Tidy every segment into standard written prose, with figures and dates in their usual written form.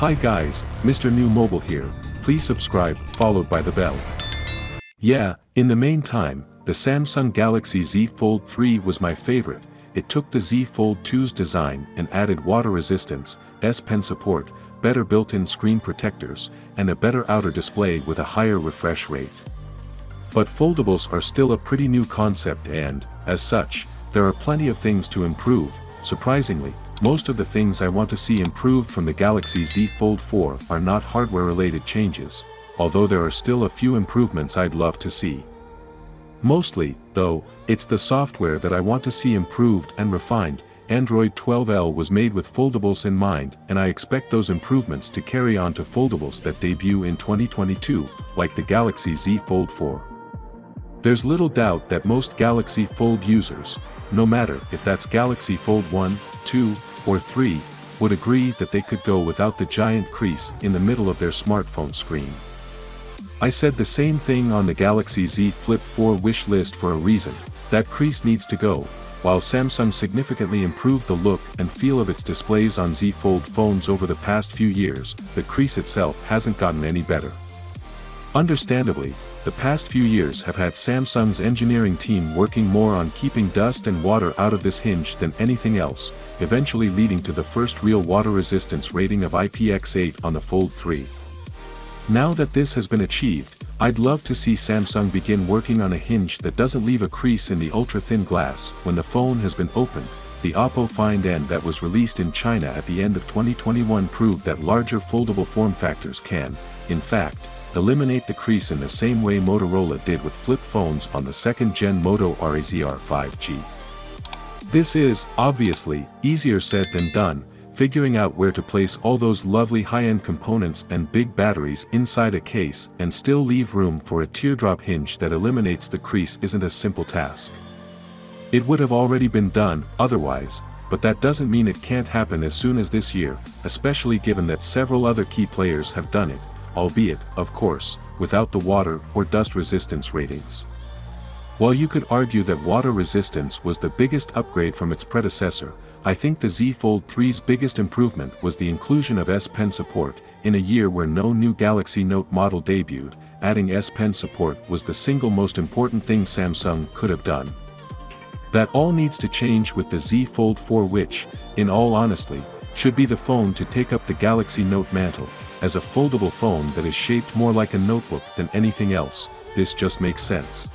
Hi guys, Mrnewmobile here, please subscribe, followed by the bell. Yeah, in the meantime, the Samsung Galaxy Z Fold 3 was my favorite. It took the Z Fold 2's design and added water resistance, S Pen support, better built-in screen protectors, and a better outer display with a higher refresh rate. But foldables are still a pretty new concept and, as such, there are plenty of things to improve. Surprisingly, most of the things I want to see improved from the Galaxy Z Fold 4 are not hardware-related changes, although there are still a few improvements I'd love to see. Mostly, though, it's the software that I want to see improved and refined. Android 12L was made with foldables in mind, and I expect those improvements to carry on to foldables that debut in 2022, like the Galaxy Z Fold 4. There's little doubt that most Galaxy Fold users, no matter if that's Galaxy Fold 1, 2, or 3, would agree that they could go without the giant crease in the middle of their smartphone screen. I said the same thing on the Galaxy Z Flip 4 wish list for a reason. That crease needs to go. While Samsung significantly improved the look and feel of its displays on Z Fold phones over the past few years, the crease itself hasn't gotten any better. Understandably, the past few years have had Samsung's engineering team working more on keeping dust and water out of this hinge than anything else, eventually leading to the first real water resistance rating of IPX8 on the Fold 3. Now that this has been achieved, I'd love to see Samsung begin working on a hinge that doesn't leave a crease in the ultra-thin glass when the phone has been opened. The Oppo Find N that was released in China at the end of 2021 proved that larger foldable form factors can, in fact, eliminate the crease in the same way Motorola did with flip phones on the second-gen Moto Razr 5G. This is, obviously, easier said than done. Figuring out where to place all those lovely high-end components and big batteries inside a case and still leave room for a teardrop hinge that eliminates the crease isn't a simple task. It would have already been done otherwise, but that doesn't mean it can't happen as soon as this year, especially given that several other key players have done it, albeit, of course, without the water or dust resistance ratings. While you could argue that water resistance was the biggest upgrade from its predecessor, I think the Z Fold 3's biggest improvement was the inclusion of S Pen support. In a year where no new Galaxy Note model debuted, adding S Pen support was the single most important thing Samsung could have done. That all needs to change with the Z Fold 4, which, in all honesty, should be the phone to take up the Galaxy Note mantle. As a foldable phone that is shaped more like a notebook than anything else, this just makes sense.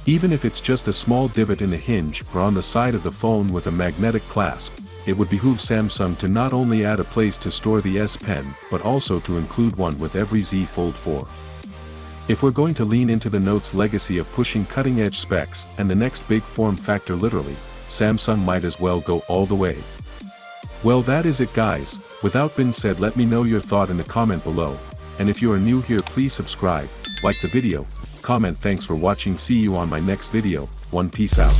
Even if it's just a small divot in a hinge or on the side of the phone with a magnetic clasp, it would behoove Samsung to not only add a place to store the S Pen but also to include one with every Z Fold 4. If we're going to lean into the Note's legacy of pushing cutting-edge specs and the next big form factor literally, Samsung might as well go all the way. Well, that is it guys. Without being said, let me know your thought in the comment below, and if you are new here, please subscribe, like the video, comment. Thanks for watching. See you on my next video. Peace out.